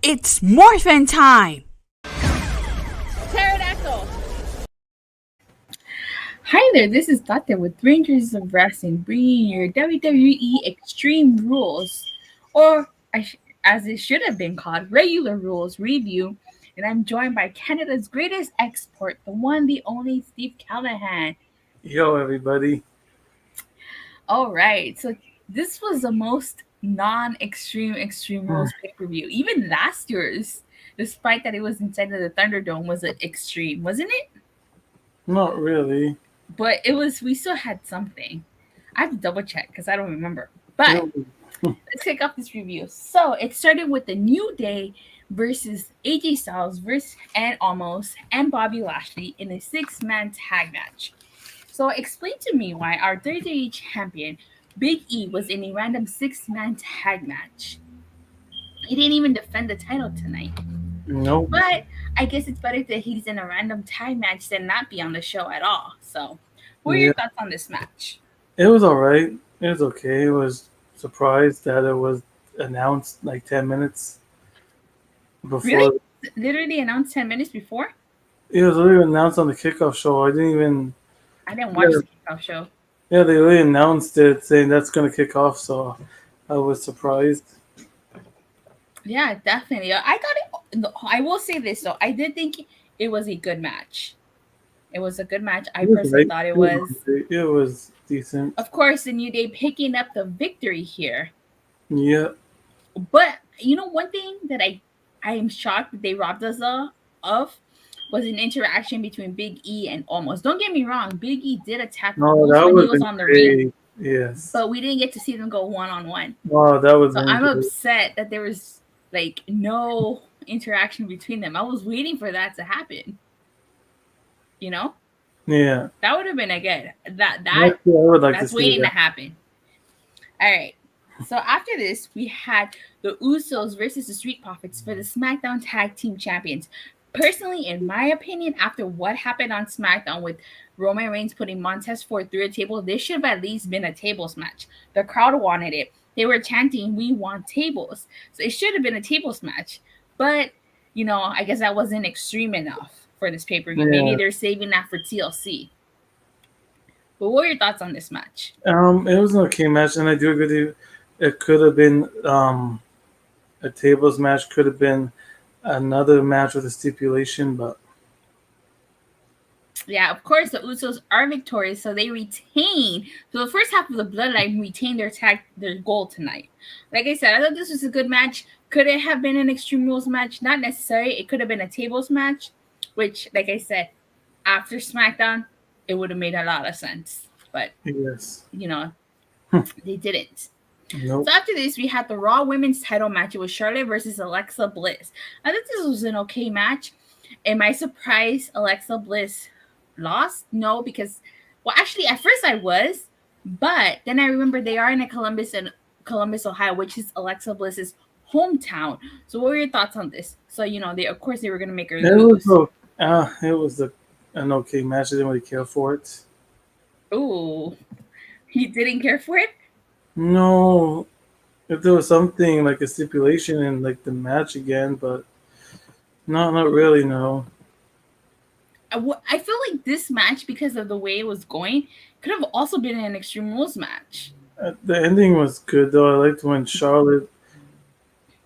It's morphin' time! Pterodactyl. Hi there, this is Tata with Rangers of Wrestling, bringing your WWE Extreme Rules, or as it should have been called, Regular Rules Review. And I'm joined by Canada's greatest export, the one, the only Steve Callahan. Yo, everybody. All right, so this was the most Extreme Rules pay-per-view. Even last year's, despite that it was inside of the Thunderdome, was an extreme, wasn't it? Not really. But it was, we still had something. I have to double check because I don't remember. But let's kick off this review. So it started with the New Day versus AJ Styles and Omos and Bobby Lashley in a 6-man tag match. So explain to me why our WWE champion Big E was in a random 6-man tag match. He didn't even defend the title tonight. No. But I guess it's better that he's in a random tag match than not be on the show at all. So, what are your thoughts on this match? It was all right. It was okay. I was surprised that it was announced like 10 minutes before. Really? Literally announced 10 minutes before? It was literally announced on the kickoff show. I didn't watch the kickoff show. Yeah, they really announced it saying that's going to kick off, so I was surprised. Yeah, definitely. I will say this, though. I did think it was a good match. It was a good match. I personally thought it was. It was decent. Of course, the New Day picking up the victory here. Yeah. But, one thing that I am shocked that they robbed us of was an interaction between Big E and Omos. Don't get me wrong. Big E did attack Omos when he was on the ring. Yes. But we didn't get to see them go one-on-one. Wow, that was. So I'm upset that there was no interaction between them. I was waiting for that to happen. Yeah. That would have been a good. That's waiting to happen. All right. So after this, we had the Usos versus the Street Profits for the SmackDown Tag Team Champions. Personally, in my opinion, after what happened on SmackDown with Roman Reigns putting Montez Ford through a table, this should have at least been a tables match. The crowd wanted it. They were chanting, "We want tables." So it should have been a tables match. But, I guess that wasn't extreme enough for this pay-per-view. Yeah. Maybe they're saving that for TLC. But what are your thoughts on this match? It was an okay match, and I do agree. It could have been a tables match. Could have been another match with a stipulation, but yeah, of course the Usos are victorious, so they retain. So the first half of the Bloodline retained their goal tonight. Like I said, I thought this was a good match. Could it have been an Extreme Rules match? Not necessarily. It could have been a tables match, which, like I said, after SmackDown, it would have made a lot of sense. But yes, they didn't. Nope. So after this, we had the Raw Women's title match. It was Charlotte versus Alexa Bliss. I think this was an okay match. Am I surprised Alexa Bliss lost? No, because, actually, at first I was, but then I remember they are in Columbus, Ohio, which is Alexa Bliss's hometown. So what were your thoughts on this? So, they were going to make her lose. It was an okay match. I didn't really care for it. Ooh, you didn't care for it? No, if there was something like a stipulation in like the match again, but not really. No. I feel like this match, because of the way it was going, could have also been an Extreme Rules match. The ending was good though. I liked when Charlotte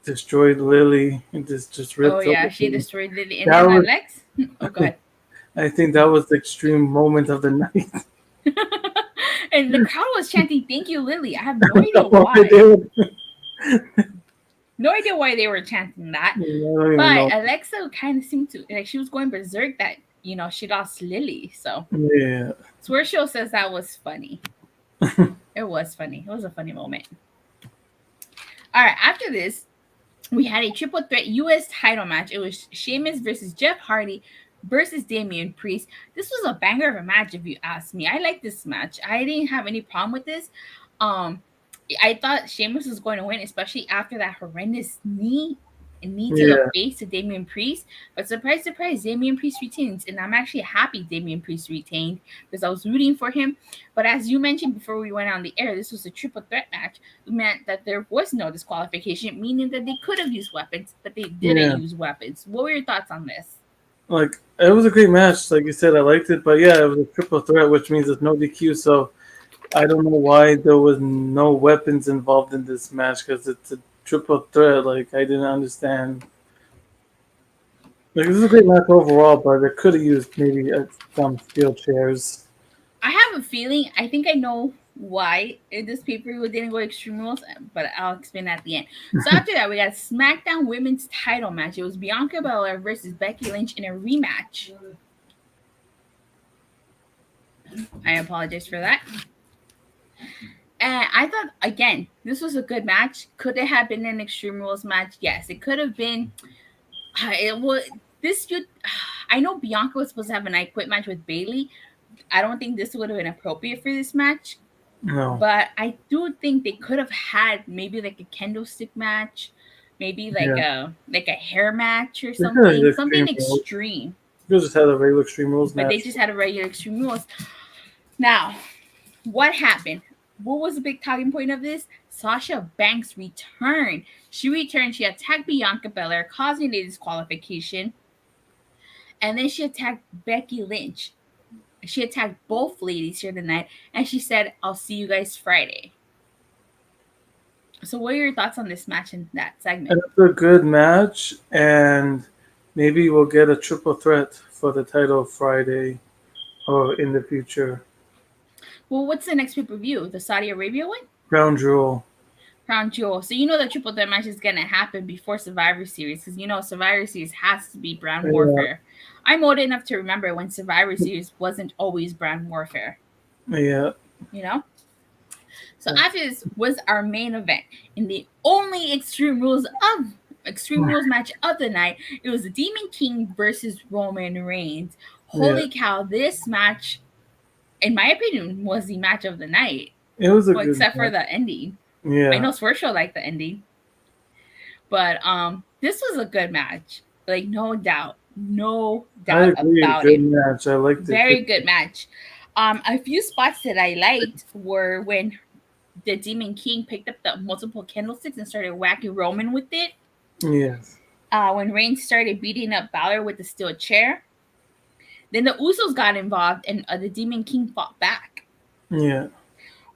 destroyed Lily and just ripped. Oh yeah, she destroyed Lily. And then Alex. Oh god. I think that was the extreme moment of the night. And the crowd was chanting, "Thank you, Lily." I have no idea why. No idea why they were chanting that. But Alexa kind of seemed to, she was going berserk that, she lost Lily. So yeah. Swear Show says that was funny. It was funny. It was a funny moment. All right. After this, we had a triple threat U.S. title match. It was Sheamus versus Jeff Hardy versus Damian Priest. This was a banger of a match, if you ask me. I like this match. I didn't have any problem with this. I thought Sheamus was going to win, especially after that horrendous knee knee to the face to Damian Priest. But surprise, surprise, Damian Priest retains. And I'm actually happy Damian Priest retained because I was rooting for him. But as you mentioned before we went on the air, this was a triple threat match. It meant that there was no disqualification, meaning that they could have used weapons, but they didn't use weapons. What were your thoughts on this? Like, it was a great match. Like you said, I liked it. But yeah, it was a triple threat, which means there's no DQ. So I don't know why there was no weapons involved in this match because it's a triple threat. Like, I didn't understand. Like, this is a great match overall, but they could have used maybe some steel chairs. I have a feeling. I think I know why in this pay-per-view didn't go Extreme Rules, but I'll explain at the end. So after that, we got a SmackDown Women's Title match. It was Bianca BelAir versus Becky Lynch in a rematch. I apologize for that. And I thought, again, this was a good match. Could it have been an Extreme Rules match? Yes, it could have been. It was this. I know Bianca was supposed to have an I Quit match with Bayley. I don't think this would have been appropriate for this match. No. But I do think they could have had maybe like a candlestick match, maybe like a hair match or something. Something extreme. They just had a regular Extreme Rules match. But they just had a regular Extreme Rules. Now, what happened? What was the big talking point of this? Sasha Banks returned. She returned. She attacked Bianca BelAir, causing a disqualification. And then she attacked Becky Lynch. She attacked both ladies here tonight, and she said, "I'll see you guys Friday." So what are your thoughts on this match and that segment? It's a good match, and maybe we'll get a triple threat for the title Friday or in the future. Well, what's the next pay-per-view? The Saudi Arabia one? Crown Jewel. Crown Jewel. So you know the triple threat match is going to happen before Survivor Series because you know Survivor Series has to be brand warfare. I'm old enough to remember when Survivor Series wasn't always brand warfare. Yeah. You know? So after this was our main event. In the only Extreme Rules match of the night, it was the Demon King versus Roman Reigns. Holy cow, this match, in my opinion, was the match of the night. It was a good except match. For the ending. Yeah. I know Swearshow liked the ending. But this was a good match. Like, no doubt. No doubt about it. Match. I liked it. Very good match. A few spots that I liked were when the Demon King picked up the multiple candlesticks and started whacking Roman with it. Yes. When Reigns started beating up Balor with the steel chair. Then the Usos got involved and the Demon King fought back. Yeah.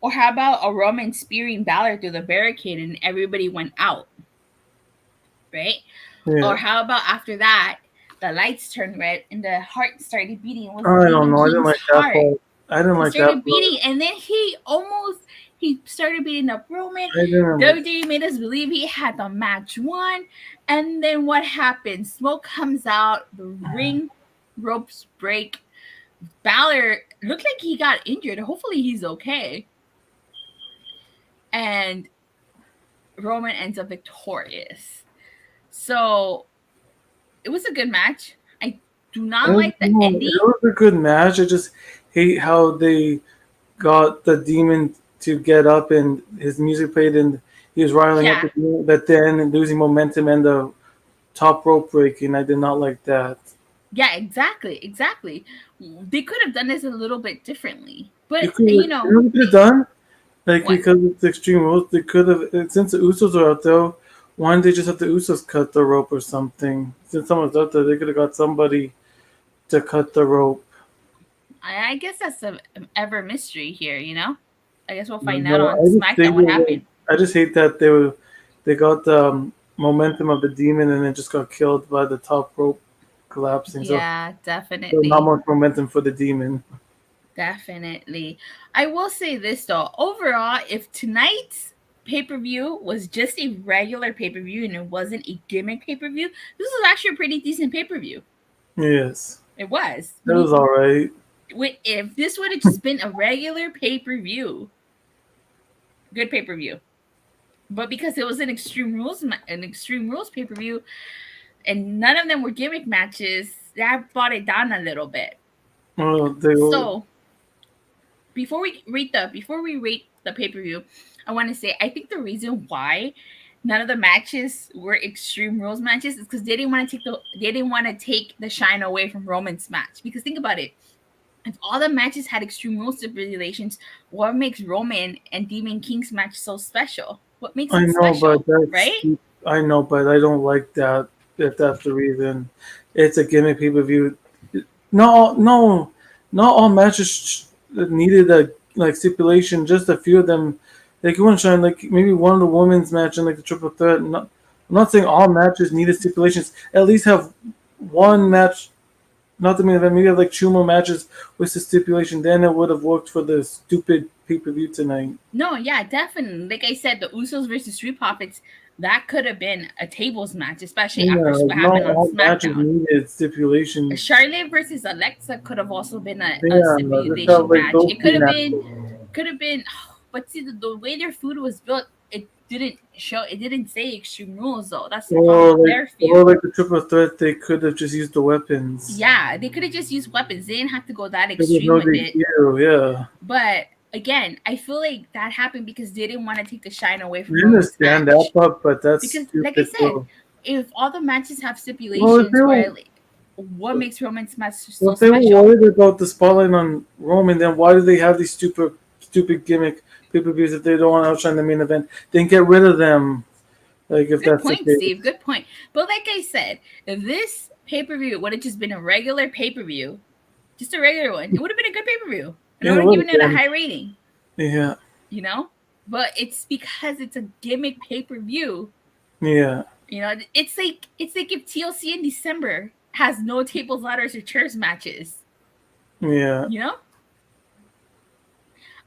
Or how about a Roman spearing Balor through the barricade and everybody went out? Right? Yeah. Or how about after that, the lights turned red and the heart started beating. I don't know. I didn't like that part. I didn't like that. Started beating, and then he started beating up Roman. WWE made us believe he had the match won, and then what happened? Smoke comes out, the ring ropes break. Balor looked like he got injured. Hopefully, he's okay. And Roman ends up victorious. So it was a good match. I do not like the ending. It was a good match. I just hate how they got the demon to get up and his music played and he was riling up the demon, but then losing momentum and the top rope breaking. I did not like that. Yeah, exactly. They could have done this a little bit differently. But, you know what they could have done? Like, what? Because it's Extreme Rules, they could have, since the Usos are out there, why didn't they just have the Usos cut the rope or something? Since someone's out there, they could have got somebody to cut the rope. I guess that's an ever mystery here, you know? I guess we'll find out on SmackDown what happened. I just hate that they got the momentum of the demon and it just got killed by the top rope collapsing. Yeah, definitely. So not much momentum for the demon. Definitely. I will say this, though. Overall, if tonight's pay-per-view was just a regular pay-per-view and it wasn't a gimmick pay-per-view, this was actually a pretty decent pay-per-view. Yes. It was. It was all right. If this would have just been a regular pay-per-view, good pay-per-view. But because it was an Extreme Rules pay-per-view, and none of them were gimmick matches, that brought it down a little bit. So before we rate the pay-per-view, I want to say I think the reason why none of the matches were Extreme Rules matches is because they didn't want to take the shine away from Roman's match. Because think about it. If all the matches had Extreme Rules stipulations, what makes Roman and Demon King's match so special? What makes it special, right? I know, but I don't like that. If that's the reason, it's a gimmick pay-per-view. Not all matches needed a stipulation. Just a few of them. Like you want to shine, like maybe one of the women's match and like the triple threat. I'm not saying all matches needed stipulations. At least have one match. Not the main event. Maybe have like 2 more matches with the stipulation. Then it would have worked for the stupid pay-per-view tonight. No, yeah, definitely. Like I said, the Usos versus Street Profits, that could have been a tables match, especially after what happened on SmackDown. Needed stipulation. Charlotte versus Alexa could have also been a stipulation match. It could have been. But see, the way their food was built, it didn't say Extreme Rules though. That's their feud. Or like the triple threat, they could have just used the weapons. Yeah, they could have just used weapons. They didn't have to go that extreme with it. Yeah. But again, I feel like that happened because they didn't want to take the shine away from. I understand that part, but that's because, like I said, if all the matches have stipulations, what makes Roman's match so special? If they were worried about the spotlight on Roman, then why do they have these stupid gimmick pay-per-views if they don't want to outshine the main event? Then get rid of them. Like if good point, Steve. Good point. But like I said, if this pay-per-view would have just been a regular pay-per-view, just a regular one, it would have been a good pay-per-view. And I would have given it a high rating. Yeah. You know? But it's because it's a gimmick pay-per-view. Yeah. You know, it's like if TLC in December has no tables, ladders, or chairs matches. Yeah. You know?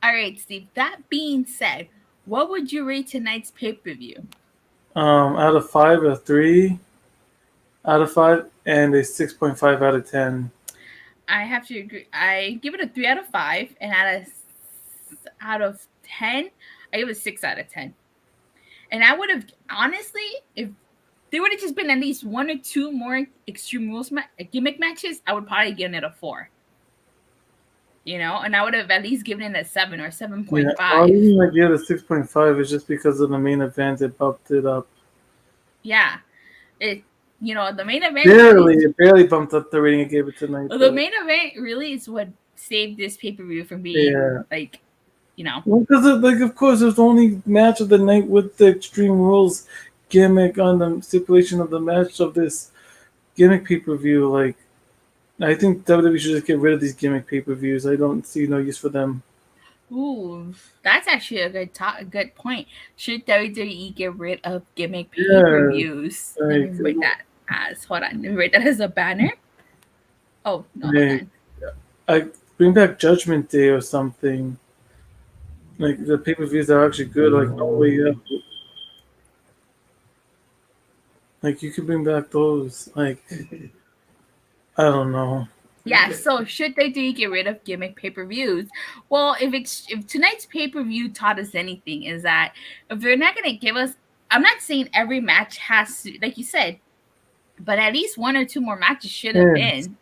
All right, Steve. That being said, what would you rate tonight's pay-per-view? Out of 5, a 3 out of 5, and a 6.5 out of 10. I have to agree. I give it a 3 out of 5, and out of 10, I give it a 6 out of 10. And I would have, honestly, if there would have just been at least 1 or 2 more Extreme Rules gimmick matches, I would probably give it a 4. You know, and I would have at least given it a 7 or 7.5. Yeah, I didn't give it a 6.5. It's just because of the main event, it bumped it up. Yeah, the main event barely bumped up the rating it gave it tonight. The main event really is what saved this pay-per-view from being Well, because of course, it was the only match of the night with the Extreme Rules gimmick on the stipulation of the match of this gimmick pay-per-view. Like, I think WWE should just get rid of these gimmick pay-per-views. I don't see no use for them. Ooh, that's actually a good point. Should WWE get rid of gimmick pay-per-views? Let me write that as a banner. Oh, no. I bring back Judgment Day or something. Like, the pay-per-views are actually good. Like, no way up. Like, you could bring back those. Like, I don't know. Yeah, so should they get rid of gimmick pay-per-views? Well, if tonight's pay-per-view taught us anything, is that if they're not going to give us, I'm not saying every match has to, like you said, but at least 1 or 2 more matches should have been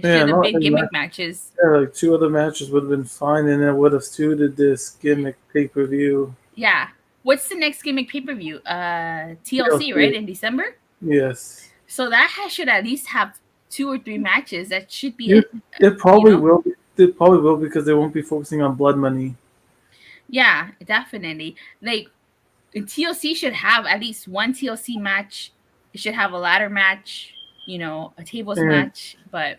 gimmick matches. Yeah, like 2 other matches would have been fine, and it would have suited this gimmick pay-per-view. Yeah. What's the next gimmick pay-per-view? TLC, right, in December? Yes. So that should at least have 2 or 3 matches. That should be it probably will. It probably will because they won't be focusing on blood money. Yeah, definitely. Like, TLC should have at least 1 TLC match. It should have a ladder match, a tables match. But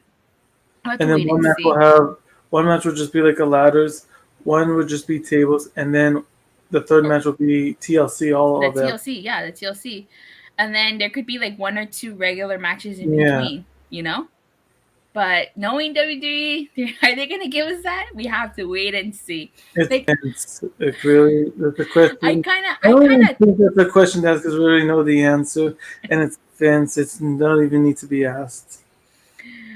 and then one match would just be like a ladders. One would just be tables, and then the third match would be TLC. The TLC. And then there could be like 1 or 2 regular matches in between, But knowing WWE, are they going to give us that? We have to wait and see. It's really the question. I think that's a question to ask because we already know the answer, and it's Vince. It's not even need to be asked.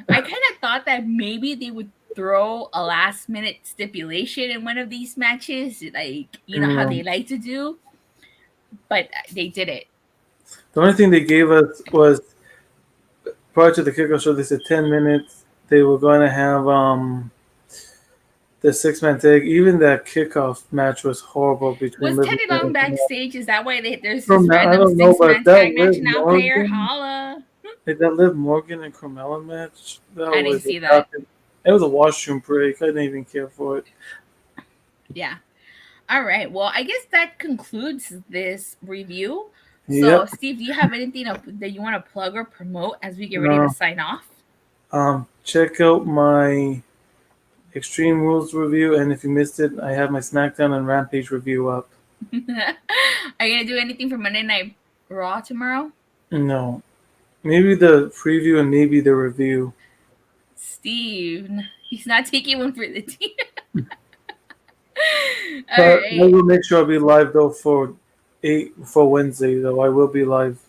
I kind of thought that maybe they would throw a last-minute stipulation in one of these matches, like how they like to do, but they did it. The only thing they gave us was prior to the kickoff show. They said 10 minutes. They were going to have the 6-man tag. Even that kickoff match was horrible between. Was Teddy Long backstage? Is that why there's this I random don't know, but 6-man that tag match Liv now? Morgan, Player holla. like that Liv Morgan and Carmella match. I didn't see that. It was a washroom break. I didn't even care for it. Yeah. All right. Well, I guess that concludes this review. So, Yep. Steve, do you have anything that you want to plug or promote as we get ready to sign off? Check out my Extreme Rules review, and if you missed it, I have my SmackDown and Rampage review up. Are you gonna do anything for Monday Night Raw tomorrow? No. Maybe the preview and maybe the review. Steve, he's not taking one for the team. But I will make sure I'll be live though for Wednesday. Though I will be live.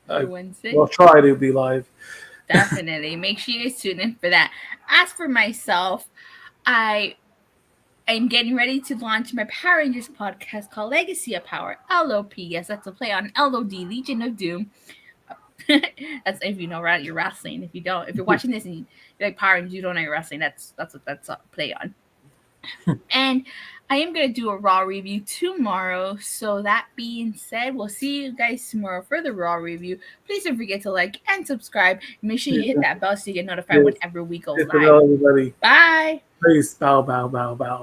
Wednesday. I'll try to be live. Definitely. Make sure you tune in for that. As for myself, I am getting ready to launch my Power Rangers podcast called Legacy of Power, LOP. Yes, that's a play on LOD, Legion of Doom. That's if you know your wrestling. If you don't, if you're watching this and you're like Power Rangers, you don't know your wrestling, that's what that's a play on. And I am going to do a Raw review tomorrow. So that being said, we'll see you guys tomorrow for the Raw review. Please don't forget to like and subscribe. Make sure you hit that bell so you get notified whenever we go live. Everybody. Bye. Peace. Bow, bow, bow, bow.